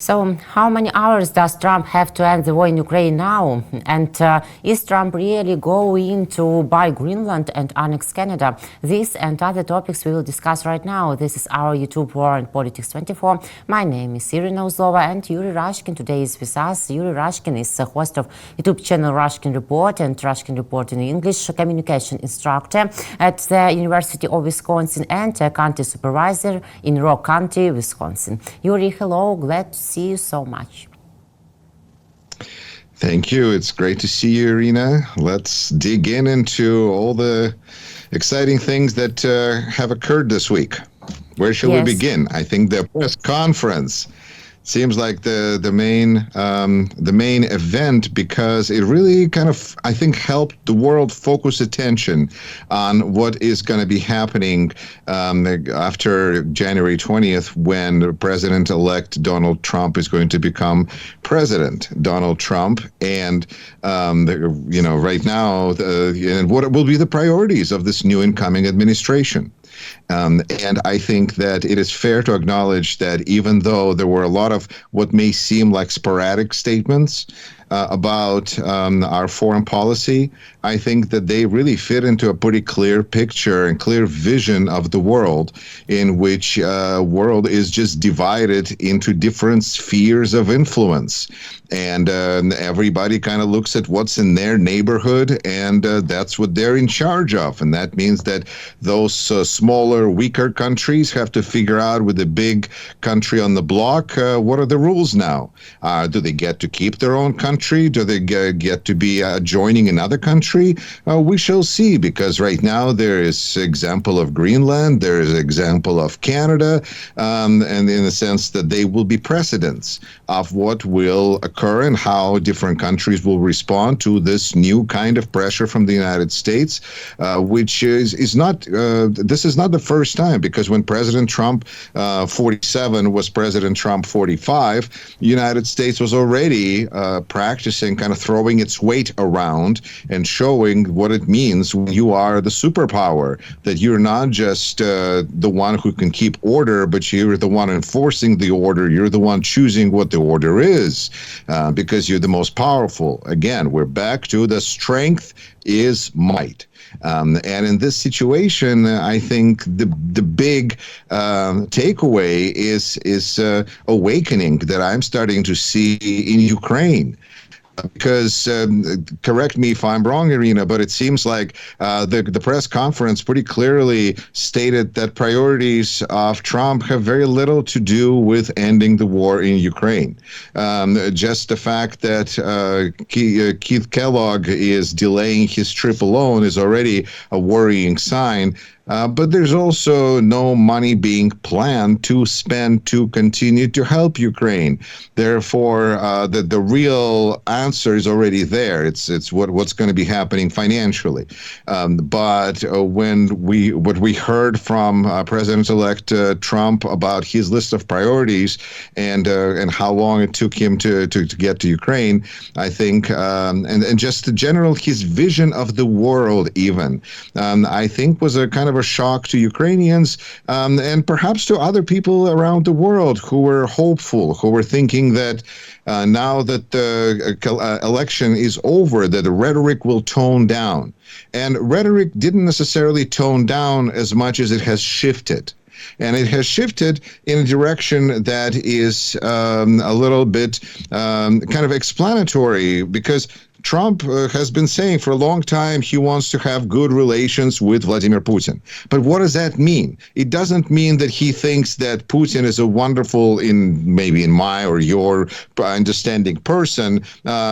So how many hours does Trump have to end the war in Ukraine now? And is Trump really going to buy Greenland and annex Canada? This and other topics we will discuss right now. This is our YouTube War and Politics 24. My name is Iryna Uzlova and Yuriy Rashkin today is with us. Yuriy Rashkin is the host of YouTube channel Rashkin Report and Rashkin Report in English, communication instructor at the University of Wisconsin and a county supervisor in Rock County, Wisconsin. Yuriy, hello, glad to see you so much. Thank you. It's great to see you, Iryna. Let's dig into all the exciting things that have occurred this week. Where shall we begin? I think the press conference seems like the main event, because it really kind of, I think, helped the world focus attention on what is going to be happening after January 20th, when President-elect Donald Trump is going to become President Donald Trump, and right now, and what will be the priorities of this new incoming administration. And I think that it is fair to acknowledge that even though there were a lot of what may seem like sporadic statements about our foreign policy, I think that they really fit into a pretty clear picture and clear vision of the world, in which world is just divided into different spheres of influence. And everybody kind of looks at what's in their neighborhood, and that's what they're in charge of. And that means that those smaller, weaker countries have to figure out with the big country on the block, what are the rules now? Do they get to keep their own country? Do they get to be joining another country? We shall see, because right now there is example of Greenland, there is example of Canada, and in the sense that they will be precedents of what will occur and how different countries will respond to this new kind of pressure from the United States, which is not, this is not the first time, because when President Trump 47 was President Trump 45, the United States was already practicing kind of throwing its weight around and showing what it means when you are the superpower, that you're not just the one who can keep order, but you're the one enforcing the order. You're the one choosing what the order is, because you're the most powerful. Again, we're back to the strength is might. And in this situation, I think the big takeaway is awakening that I'm starting to see in Ukraine. Because, correct me if I'm wrong, Iryna, but it seems like the press conference pretty clearly stated that priorities of Trump have very little to do with ending the war in Ukraine. Just the fact that Keith Kellogg is delaying his trip alone is already a worrying sign. But there's also no money being planned to spend to continue to help Ukraine. Therefore, the real answer is already there. It's what's going to be happening financially. But what we heard from President-elect Trump about his list of priorities and how long it took him to get to Ukraine, I think, and just the general his vision of the world even, I think was a kind of a shock to Ukrainians and perhaps to other people around the world who were hopeful, who were thinking that now that the election is over, that the rhetoric will tone down. And rhetoric didn't necessarily tone down as much as it has shifted. And it has shifted in a direction that is a little bit kind of explanatory, because Trump has been saying for a long time he wants to have good relations with Vladimir Putin. But what does that mean? It doesn't mean that he thinks that Putin is a wonderful, maybe in my or your understanding person,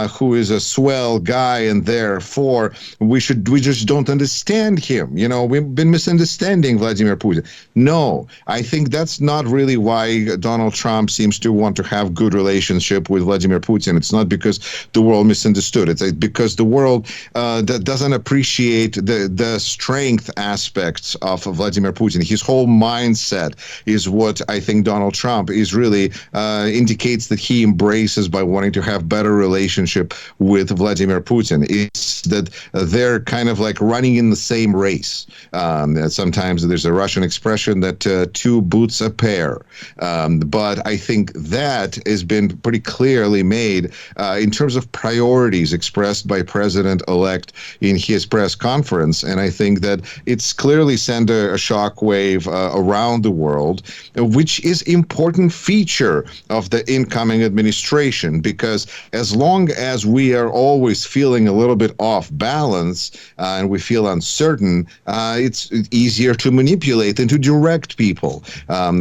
who is a swell guy, and therefore we just don't understand him. You know, we've been misunderstanding Vladimir Putin. No, I think that's not really why Donald Trump seems to want to have good relationship with Vladimir Putin. It's not because the world misunderstood. It's because the world that doesn't appreciate the strength aspects of Vladimir Putin. His whole mindset is what I think Donald Trump is really indicates that he embraces by wanting to have better relationship with Vladimir Putin. It's that they're kind of like running in the same race. Sometimes there's a Russian expression that two boots a pair. But I think that has been pretty clearly made in terms of priorities expressed by President-elect in his press conference. And I think that it's clearly sent a shockwave around the world, which is important feature of the incoming administration, because as long as we are always feeling a little bit off balance and we feel uncertain, it's easier to manipulate than to direct people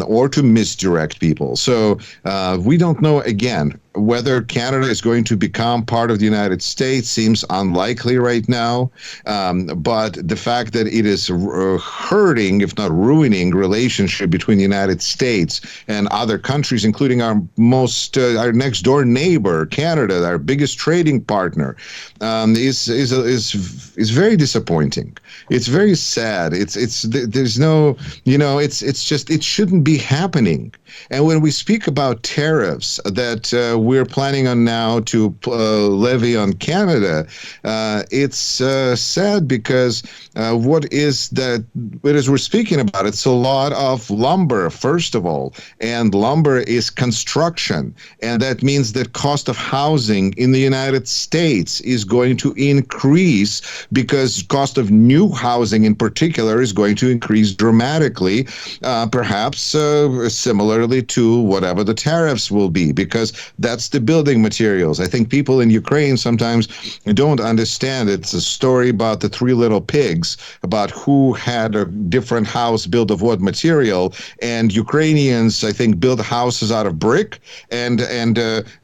or to misdirect people. So we don't know, again, whether Canada is going to become part of the United States seems unlikely right now, but the fact that it is hurting, if not ruining, relationship between the United States and other countries, including our next door neighbor, Canada, our biggest trading partner, is very disappointing. It's very sad. There's no, it's just, it shouldn't be happening. And when we speak about tariffs that we're planning on now to levy on Canada, it's sad because what is that? As we're speaking about, it's a lot of lumber, first of all, and lumber is construction, and that means that cost of housing in the United States is going to increase because cost of new housing in particular is going to increase dramatically, perhaps similarly to whatever the tariffs will be, because that's the building materials. I think people in Ukraine sometimes don't understand. It's a story about the three little pigs, about who had a different house built of what material, and Ukrainians, I think, build houses out of brick, and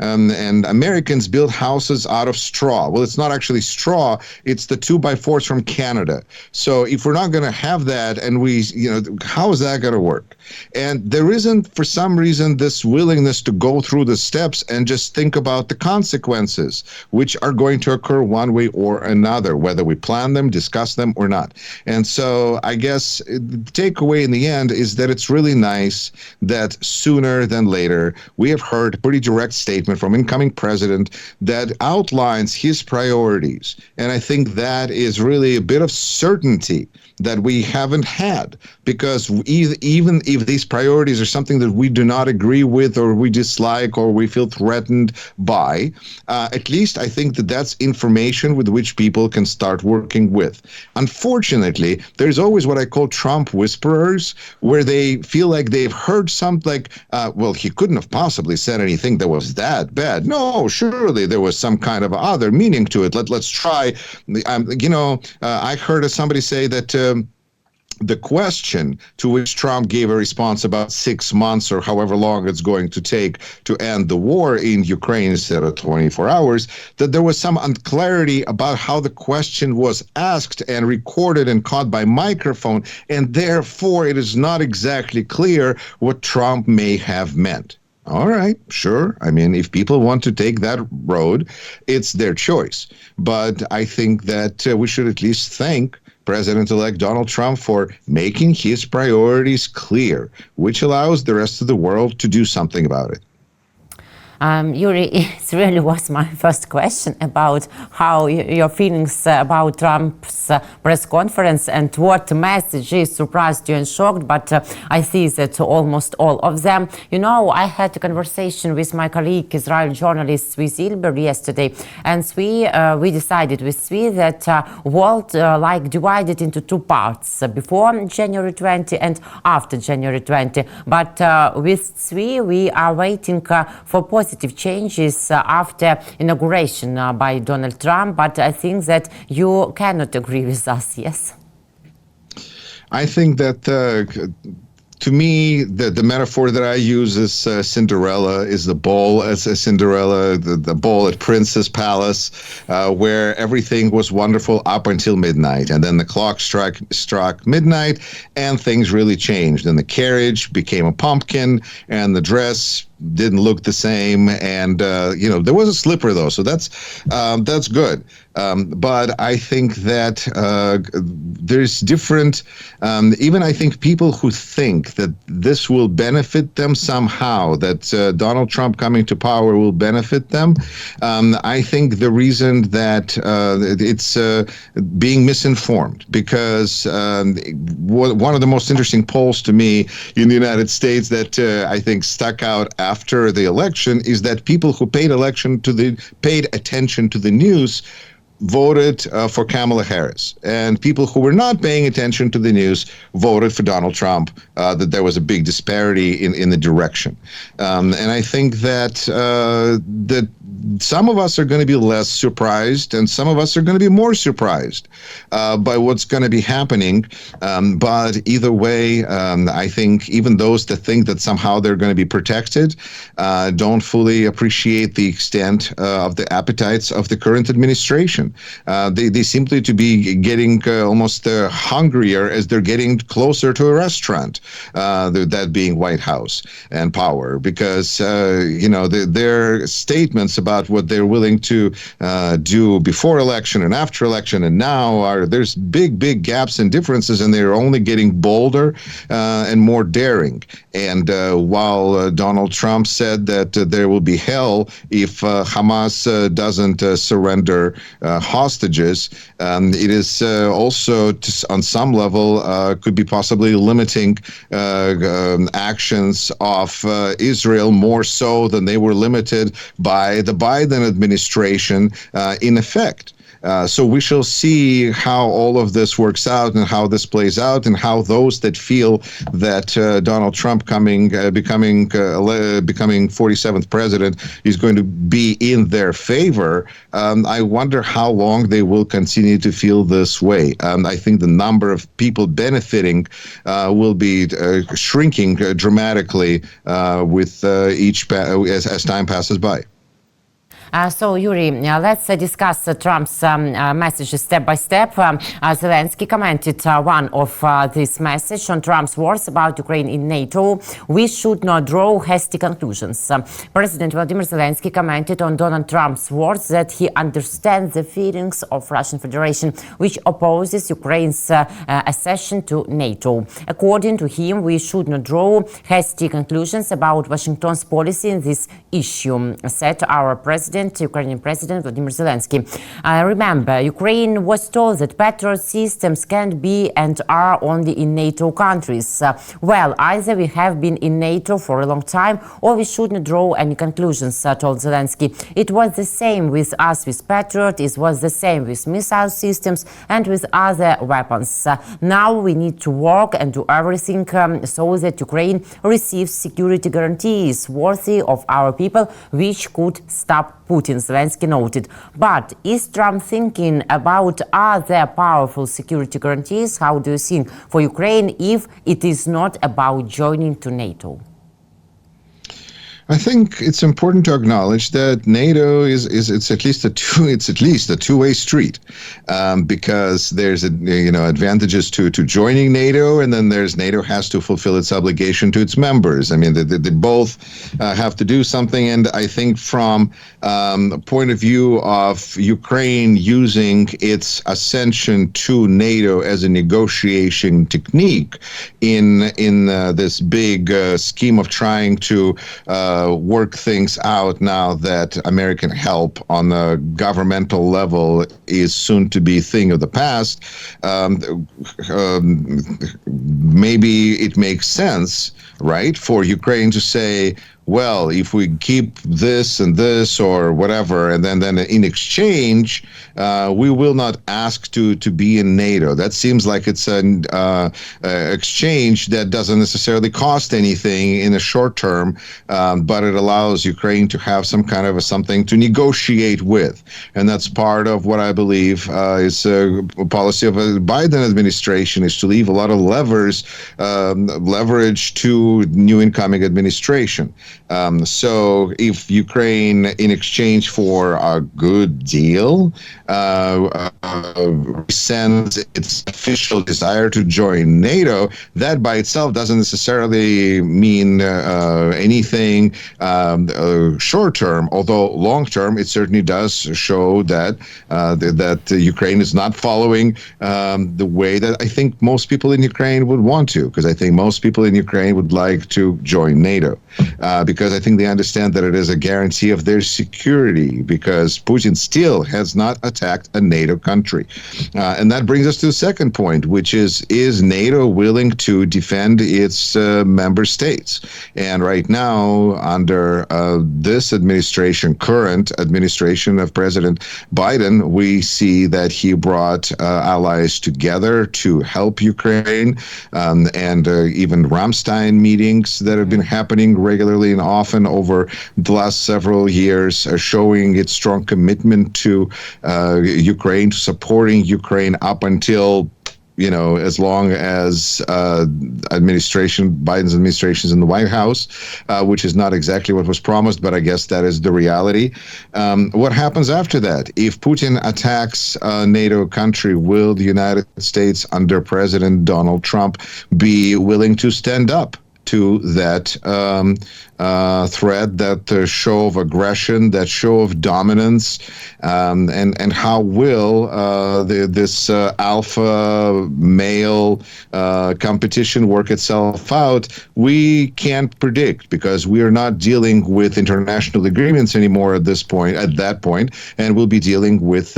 Americans build houses out of straw. Well, it's not actually straw, it's the 2x4s from Canada. So if we're not going to have that, and how is that going to work? And there isn't, for some reason, this willingness to go through the steps and just think about the consequences, which are going to occur one way or another, whether we plan them, discuss them, or not. And so I guess the takeaway in the end is that it's really nice that sooner than later we have heard a pretty direct statement from incoming president that outlines his priorities. And I think that is really a bit of certainty that we haven't had, because even if these priorities are something that we do not agree with or we dislike or we feel threatened by, at least I think that that's information with which people can start working with. Unfortunately, there's always what I call Trump whisperers, where they feel like they've heard something like, well, he couldn't have possibly said anything that was that bad. No, surely there was some kind of other meaning to it. Let's try. I heard somebody say that the question to which Trump gave a response about 6 months or however long it's going to take to end the war in Ukraine instead of 24 hours, that there was some unclarity about how the question was asked and recorded and caught by microphone, and therefore it is not exactly clear what Trump may have meant. All right, sure. I mean, if people want to take that road, it's their choice. But I think that we should at least thank President-elect Donald Trump for making his priorities clear, which allows the rest of the world to do something about it. Yuri, it really was my first question about how your feelings about Trump's press conference and what messages surprised you and shocked, but I see that almost all of them. I had a conversation with my colleague, Israeli journalist Zvi Zilber yesterday, and we decided with Zvi that world divided into two parts, before January 20 and after January 20. But with Zvi, we are waiting for positive changes after inauguration by Donald Trump, but I think that you cannot agree with us, yes? I think that to me, the metaphor that I use is Cinderella, is the ball as a Cinderella, the ball at Prince's Palace, where everything was wonderful up until midnight. And then the clock struck midnight and things really changed. And the carriage became a pumpkin and the dress didn't look the same, and there was a slipper though, so that's good. But I think that there's different. Even I think people who think that this will benefit them somehow, that Donald Trump coming to power will benefit them. I think the reason that it's being misinformed, because one of the most interesting polls to me in the United States that I think stuck out after the election is that people who paid attention to the news voted for Kamala Harris, and people who were not paying attention to the news voted for Donald Trump. That there was a big disparity in the direction, and I think that some of us are going to be less surprised, and some of us are going to be more surprised by what's going to be happening. But either way, I think even those that think that somehow they're going to be protected don't fully appreciate the extent of the appetites of the current administration. They seem to be getting almost hungrier as they're getting closer to a restaurant, that being White House and power, because their statements about what they're willing to do before election and after election and now there's big gaps and differences, and they're only getting bolder and more daring. And while Donald Trump said that there will be hell if Hamas doesn't surrender hostages, it is also on some level could be possibly limiting actions of Israel more so than they were limited by the Biden administration in effect. So we shall see how all of this works out and how this plays out, and how those that feel that Donald Trump becoming 47th president is going to be in their favor. I wonder how long they will continue to feel this way. I think the number of people benefiting will be shrinking dramatically with as time passes by. So, Yuri, let's discuss Trump's message step by step. Zelensky commented one of this message on Trump's words about Ukraine in NATO. We should not draw hasty conclusions. President Volodymyr Zelensky commented on Donald Trump's words that he understands the feelings of Russian Federation, which opposes Ukraine's accession to NATO. According to him, we should not draw hasty conclusions about Washington's policy in this issue, said our Ukrainian President Volodymyr Zelensky. Remember, Ukraine was told that Patriot systems can be and are only in NATO countries. Well, either we have been in NATO for a long time, or we shouldn't draw any conclusions, told Zelensky. It was the same with us with Patriot, it was the same with missile systems and with other weapons. Now we need to work and do everything so that Ukraine receives security guarantees worthy of our people, which could stop Putin, Zelensky noted. But is Trump thinking about other powerful security guarantees? How do you think for Ukraine if it is not about joining to NATO? I think it's important to acknowledge that NATO is at least a two-way street, because there's advantages to joining NATO, and then there's NATO has to fulfill its obligation to its members. I mean, they both have to do something, and I think from a point of view of Ukraine using its ascension to NATO as a negotiation technique in this big scheme of trying to work things out now that American help on the governmental level is soon to be a thing of the past. Maybe it makes sense, right, for Ukraine to say, well, if we keep this and this or whatever, and then in exchange, we will not ask to be in NATO. That seems like it's an exchange that doesn't necessarily cost anything in the short term, but it allows Ukraine to have some kind of something to negotiate with. And that's part of what I believe is a policy of a Biden administration, is to leave a lot of leverage to new incoming administration. So if Ukraine, in exchange for a good deal, sends its official desire to join NATO, that by itself doesn't necessarily mean anything short term, although long term it certainly does show that that Ukraine is not following the way that I think most people in Ukraine would want to, because I think most people in Ukraine would like to join NATO, because I think they understand that it is a guarantee of their security, because Putin still has not attacked a NATO country. And that brings us to the second point, which is NATO willing to defend its member states? And right now, under this administration, current administration of President Biden, we see that he brought allies together to help Ukraine, and even Ramstein meetings that have been happening regularly and often over the last several years are showing its strong commitment to Ukraine, to supporting Ukraine up until, as long as Biden's administration is in the White House, which is not exactly what was promised, but I guess that is the reality. What happens after that? If Putin attacks a NATO country, will the United States under President Donald Trump be willing to stand up to that threat, that show of aggression, that show of dominance, and how will this alpha male competition work itself out? We can't predict, because we are not dealing with international agreements anymore at that point, and we'll be dealing with,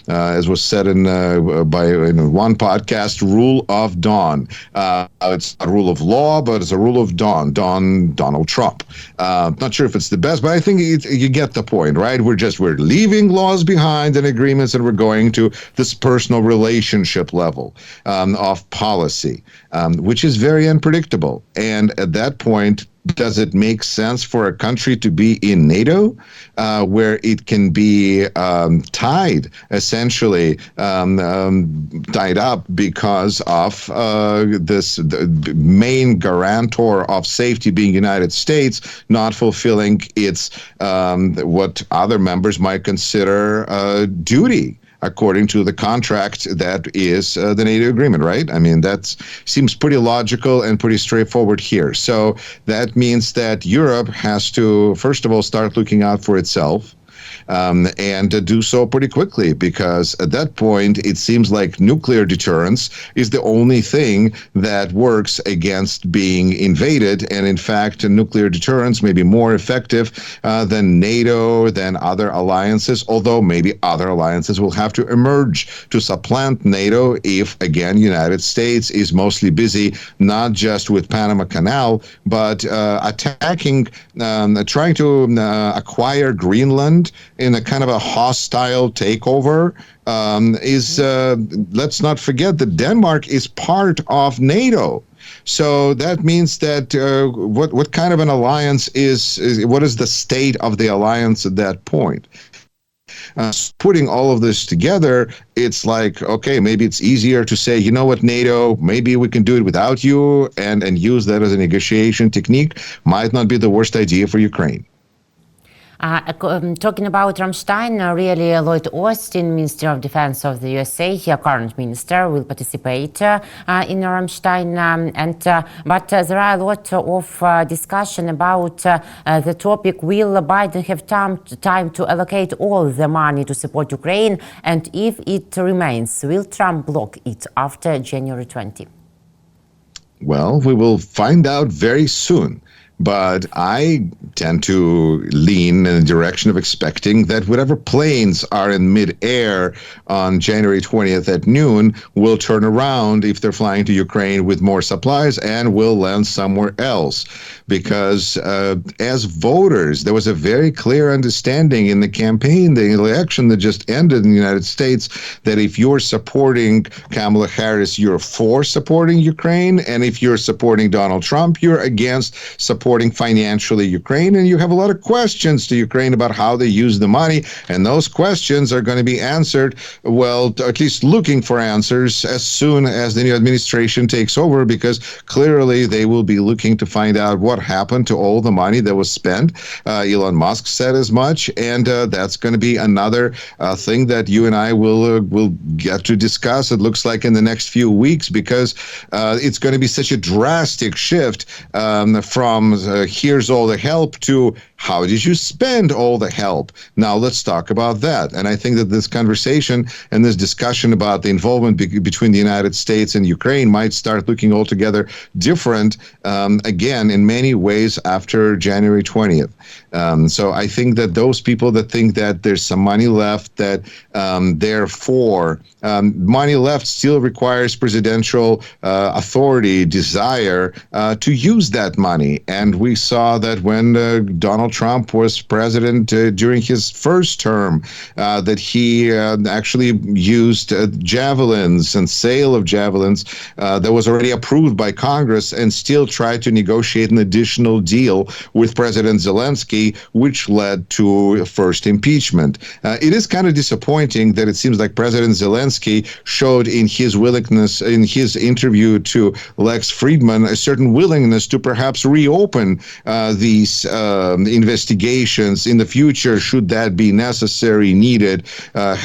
as was said in one podcast, rule of dawn. It's a rule of law, but it's a rule of dawn. Donald Trump. Not sure if it's the best, but I think you get the point, right? We're leaving laws behind and agreements, and we're going to this personal relationship level of policy, which is very unpredictable. And at that point, does it make sense for a country to be in NATO, where it can be tied, essentially tied up because of the main guarantor of safety being United States not fulfilling its what other members might consider duty according to the contract that is the NATO agreement, right? I mean, that seems pretty logical and pretty straightforward here. So that means that Europe has to, first of all, start looking out for itself. And do so pretty quickly, because at that point, it seems like nuclear deterrence is the only thing that works against being invaded. And in fact, nuclear deterrence may be more effective than NATO, than other alliances, although maybe other alliances will have to emerge to supplant NATO if, again, United States is mostly busy not just with Panama Canal, but attacking, trying to acquire Greenland in a kind of a hostile takeover. Let's not forget that Denmark is part of NATO. So that means that what kind of an alliance is what is the state of the alliance at that point? Putting all of this together, it's like, okay, maybe it's easier to say, you know what, NATO, maybe we can do it without you, and use that as a negotiation technique might not be the worst idea for Ukraine. Talking about Ramstein, really Lloyd Austin, Minister of Defense of the USA, current minister, will participate in Ramstein. But there are a lot of discussion about the topic, will Biden have time to allocate all the money to support Ukraine? And if it remains, will Trump block it after January 20? Well, we will find out very soon. But I tend to lean in the direction of expecting that whatever planes are in midair on January 20th at noon will turn around if they're flying to Ukraine with more supplies and will land somewhere else. Because as voters, there was a very clear understanding in the campaign, the election that just ended in the United States, that if you're supporting Kamala Harris, you're for supporting Ukraine. And if you're supporting Donald Trump, you're against supporting supporting financially Ukraine, and you have a lot of questions to Ukraine about how they use the money, and those questions are going to be answered, well, at least looking for answers as soon as the new administration takes over, because clearly they will be looking to find out what happened to all the money that was spent. Elon Musk said as much, and that's going to be another thing that you and I will get to discuss, it looks like, in the next few weeks, because it's going to be such a drastic shift from here's all the help to how did you spend all the help? Now let's talk about that. And I think that this conversation and this discussion about the involvement between the United States and Ukraine might start looking altogether different again in many ways after January 20th. So I think that those people that think that there's some money left, that therefore money left still requires presidential authority, desire to use that money. And we saw that when Donald Trump was president during his first term, that he actually used javelins and sale of javelins that was already approved by Congress, and still tried to negotiate an additional deal with President Zelensky, which led to first impeachment. It is kind of disappointing that it seems like President Zelensky showed in his willingness, in his interview to Lex Friedman, a certain willingness to perhaps reopen these investigations in the future, should that be necessary, needed,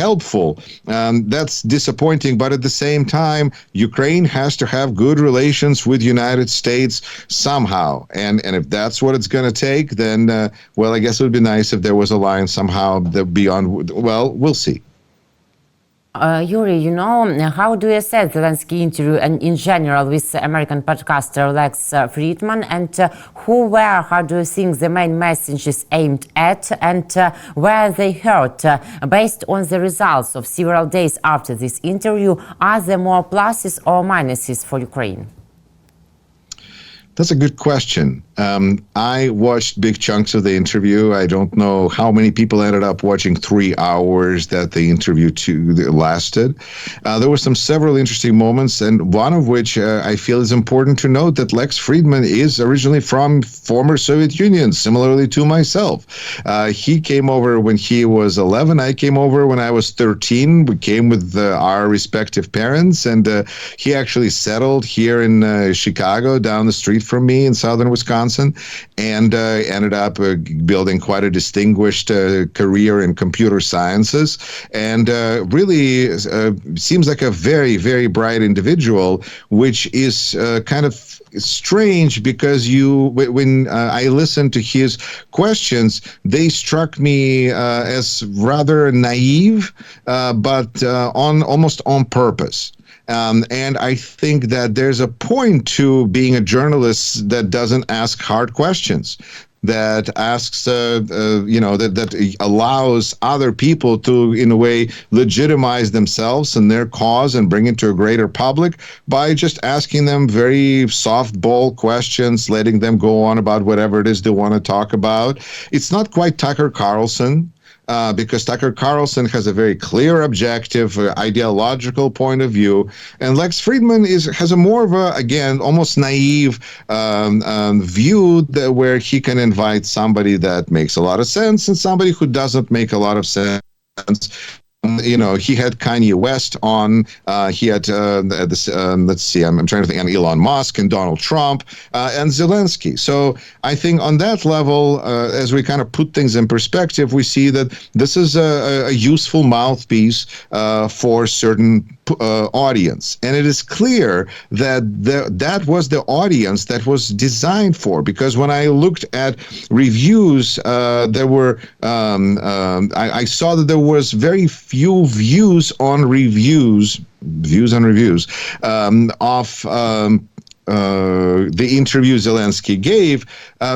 helpful. That's disappointing, but at the same time, Ukraine has to have good relations with the United States somehow. And if that's what it's going to take, then, well, I guess it would be nice if there was a line somehow that beyond, well, we'll see. Yuri, you know, how do you assess Zelensky interview and in general with American podcaster Lex Friedman, and how do you think the main messages aimed at, and where they heard? Based on the results of several days after this interview, are there more pluses or minuses for Ukraine? That's a good question. I watched big chunks of the interview. I don't know how many people ended up watching 3 hours that the interview lasted. There were several interesting moments, and one of which I feel is important to note, that Lex Friedman is originally from former Soviet Union, similarly to myself. He came over when he was 11. I came over when I was 13. We came with our respective parents, and he actually settled here in Chicago, down the street from me in southern Wisconsin, and ended up building quite a distinguished career in computer sciences, and really seems like a very, very bright individual, which is kind of strange, because when I listened to his questions, they struck me as rather naive, but almost on purpose. And I think that there's a point to being a journalist that doesn't ask hard questions, that asks, that allows other people to, in a way, legitimize themselves and their cause and bring it to a greater public by just asking them very softball questions, letting them go on about whatever it is they want to talk about. It's not quite Tucker Carlson. Because Tucker Carlson has a very clear objective, ideological point of view, and Lex Friedman has a more of a, again, almost naive view where he can invite somebody that makes a lot of sense and somebody who doesn't make a lot of sense. He had Kanye West on. He had let's see, I'm trying to think, on Elon Musk and Donald Trump and Zelensky. So I think on that level, as we kind of put things in perspective, we see that this is a useful mouthpiece for certain audience, and it is clear that that was the audience that was designed for. Because when I looked at reviews, there were I saw that there was very few views on reviews of the interview Zelensky gave,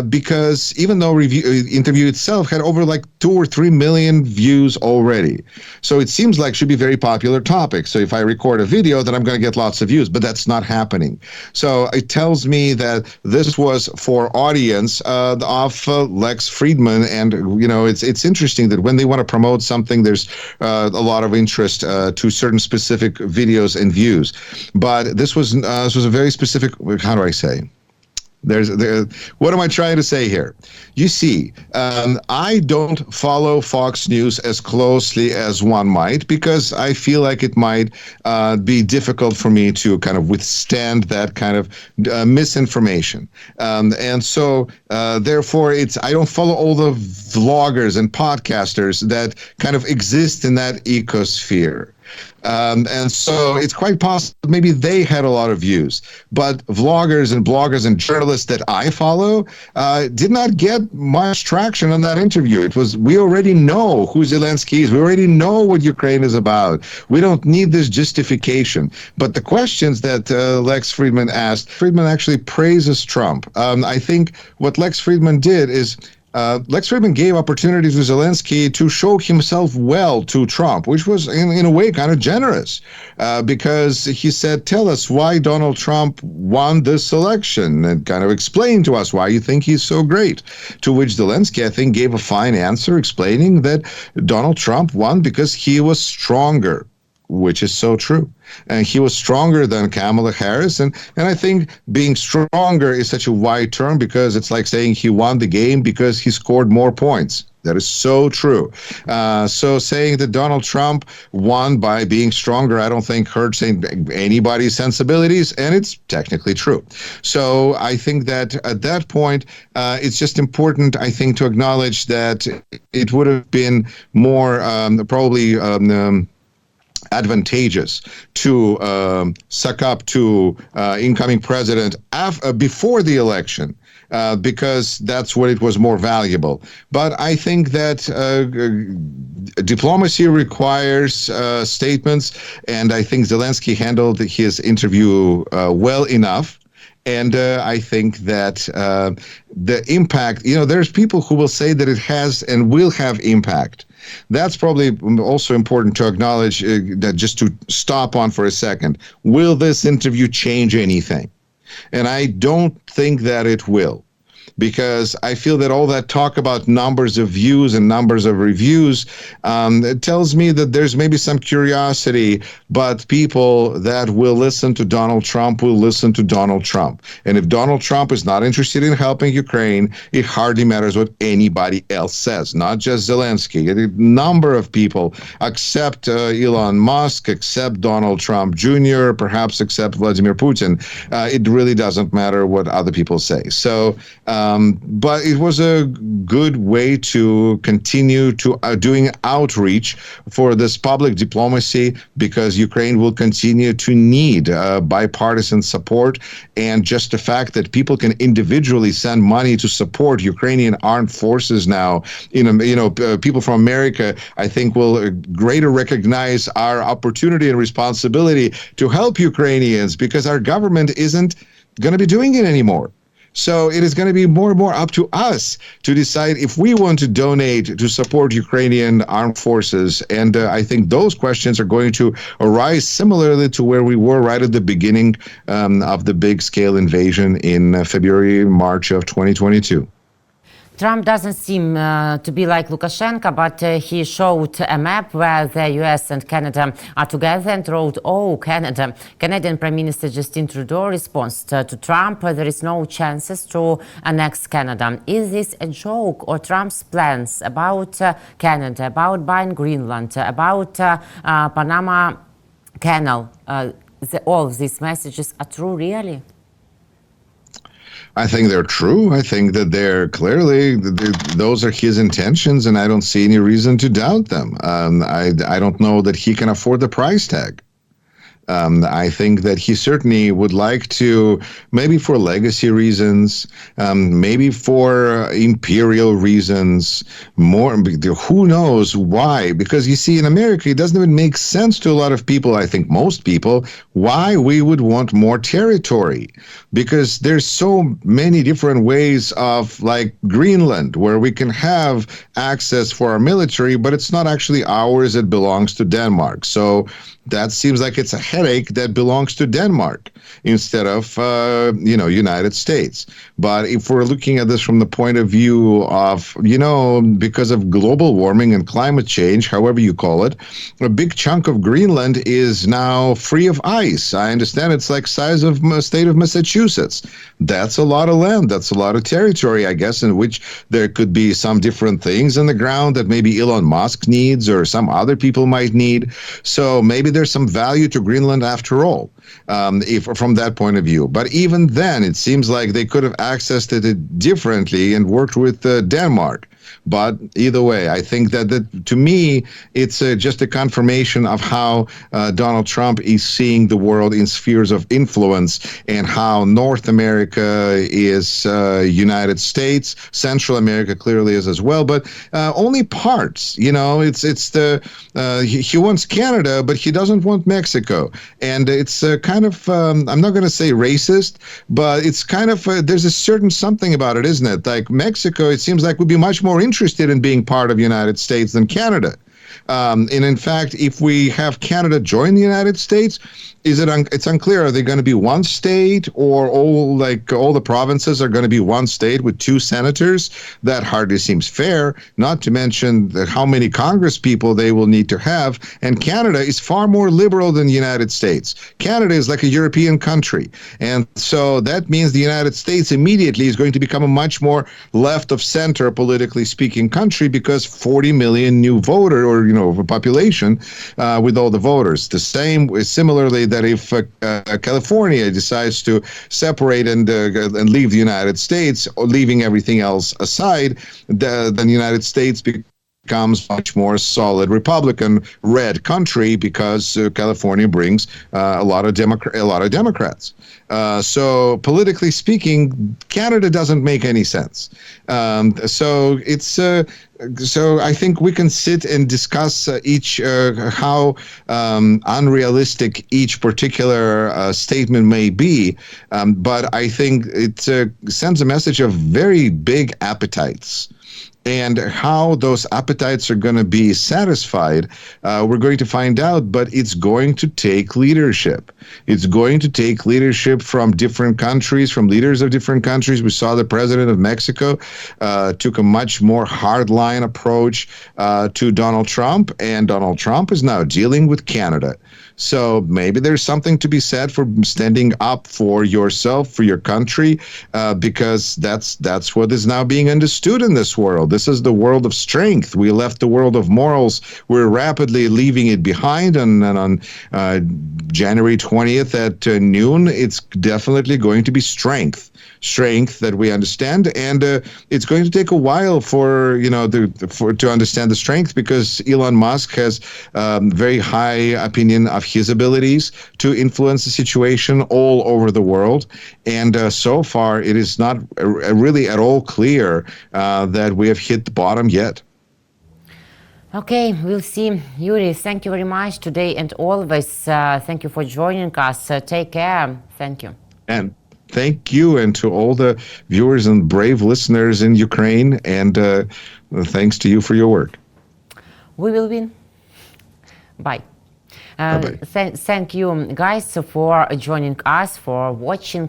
because even though interview itself had over like 2 or 3 million views already. So it seems like should be very popular topic. So if I record a video, then I'm going to get lots of views, but that's not happening. So it tells me that this was for audience of Lex Friedman. And, it's interesting that when they want to promote something, there's a lot of interest to certain specific videos and views. But this was a very specific, how do I say? What am I trying to say here? You see, I don't follow Fox News as closely as one might because I feel like it might be difficult for me to kind of withstand that kind of misinformation. And so, therefore, I don't follow all the vloggers and podcasters that kind of exist in that ecosphere. And so it's quite possible maybe they had a lot of views, but vloggers and bloggers and journalists that I follow did not get much traction on that interview. We already know who Zelensky is. We already know what Ukraine is about. We don't need this justification. But the questions that Lex Friedman asked, Friedman actually praises Trump. I think what Lex Friedman did is Lex Friedman gave opportunity to Zelensky to show himself well to Trump, which was in a way kind of generous because he said, tell us why Donald Trump won this election and kind of explain to us why you think he's so great. To which Zelensky, I think, gave a fine answer explaining that Donald Trump won because he was stronger, which is so true. And he was stronger than Kamala Harris. And I think being stronger is such a wide term because it's like saying he won the game because he scored more points. That is so true. So saying that Donald Trump won by being stronger, I don't think hurts anybody's sensibilities, and it's technically true. So I think that at that point, it's just important, I think, to acknowledge that it would have been more probably advantageous to suck up to incoming president before the election because that's what it was more valuable. But I think that diplomacy requires statements, and I think Zelensky handled his interview well enough. And I think that the impact, there's people who will say that it has and will have impact. That's probably also important to acknowledge, that just to stop on for a second. Will this interview change anything? And I don't think that it will. Because I feel that all that talk about numbers of views and numbers of reviews, it tells me that there's maybe some curiosity, but people that will listen to Donald Trump will listen to Donald Trump. And if Donald Trump is not interested in helping Ukraine, it hardly matters what anybody else says, not just Zelensky. A number of people, except Elon Musk, except Donald Trump Jr., perhaps except Vladimir Putin, it really doesn't matter what other people say. So, but it was a good way to continue to doing outreach for this public diplomacy because Ukraine will continue to need bipartisan support. And just the fact that people can individually send money to support Ukrainian armed forces now, people from America, I think, will greater recognize our opportunity and responsibility to help Ukrainians because our government isn't going to be doing it anymore. So it is going to be more and more up to us to decide if we want to donate to support Ukrainian armed forces. And I think those questions are going to arise similarly to where we were right at the beginning of the big-scale invasion in February, March of 2022. Trump doesn't seem to be like Lukashenko, but he showed a map where the US and Canada are together and wrote, "Oh, Canada." Canadian Prime Minister Justin Trudeau responds to Trump, "There is no chances to annex Canada." Is this a joke or Trump's plans about Canada, about buying Greenland, about Panama Canal? All of these messages are true, really? I think they're true. I think that they're clearly, those are his intentions, and I don't see any reason to doubt them. I don't know that he can afford the price tag. I think that he certainly would like to, maybe for legacy reasons, maybe for imperial reasons, more, who knows why? Because you see, in America, it doesn't even make sense to a lot of people, I think most people, why we would want more territory. Because there's so many different ways of, like Greenland, where we can have access for our military, but it's not actually ours, it belongs to Denmark. So that seems like it's a headache that belongs to Denmark instead of, United States. But if we're looking at this from the point of view of, because of global warming and climate change, however you call it, a big chunk of Greenland is now free of ice. I understand it's like size of state of Massachusetts. That's a lot of land. That's a lot of territory, I guess, in which there could be some different things in the ground that maybe Elon Musk needs or some other people might need. So maybe there's some value to Greenland after all, if from that point of view. But even then, it seems like they could have accessed it differently and worked with Denmark. But either way, I think that to me, it's just a confirmation of how Donald Trump is seeing the world in spheres of influence, and how North America is United States, Central America clearly is as well, but only parts. He wants Canada, but he doesn't want Mexico, and it's kind of I'm not going to say racist, but it's kind of there's a certain something about it, isn't it? Like Mexico, it seems like would be much more interested in being part of the United States than Canada. And in fact, if we have Canada join the United States, it's unclear. Are they going to be one state, or all the provinces are going to be one state with two senators? That hardly seems fair, not to mention how many Congress people they will need to have. And Canada is far more liberal than the United States. Canada is like a European country. And so that means the United States immediately is going to become a much more left of center, politically speaking, country, because 40 million new voter or population with all the voters. The same, similarly, that if California decides to separate and leave the United States, or leaving everything else aside, then the United States becomes much more solid Republican red country, because California brings a lot of Democrats. So politically speaking, Canada doesn't make any sense. So I think we can sit and discuss how unrealistic each particular statement may be, but I think it sends a message of very big appetites. And how those appetites are going to be satisfied, we're going to find out, but it's going to take leadership. It's going to take leadership from different countries, from leaders of different countries. We saw the president of Mexico took a much more hardline approach to Donald Trump, and Donald Trump is now dealing with Canada. So maybe there's something to be said for standing up for yourself, for your country, because that's what is now being understood in this world. This is the world of strength. We left the world of morals. We're rapidly leaving it behind. And on January 20th at noon, it's definitely going to be strength that we understand, and it's going to take a while to understand the strength, because Elon Musk has very high opinion of his abilities to influence the situation all over the world, and so far it is not really at all clear that we have hit the bottom yet. Okay, we'll see. Yuri, thank you very much today and always. Thank you for joining us. Take care. Thank you. And thank you, and to all the viewers and brave listeners in Ukraine, and thanks to you for your work. We will win. Bye. Thank you, guys, for joining us, for watching.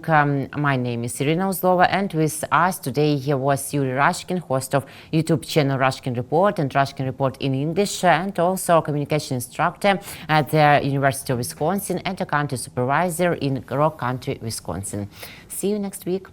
My name is Iryna Uzlova, and with us today here was Yuriy Rashkin, host of YouTube channel Rashkin Report and Rashkin Report in English, and also communication instructor at the University of Wisconsin and a county supervisor in Rock County, Wisconsin. See you next week.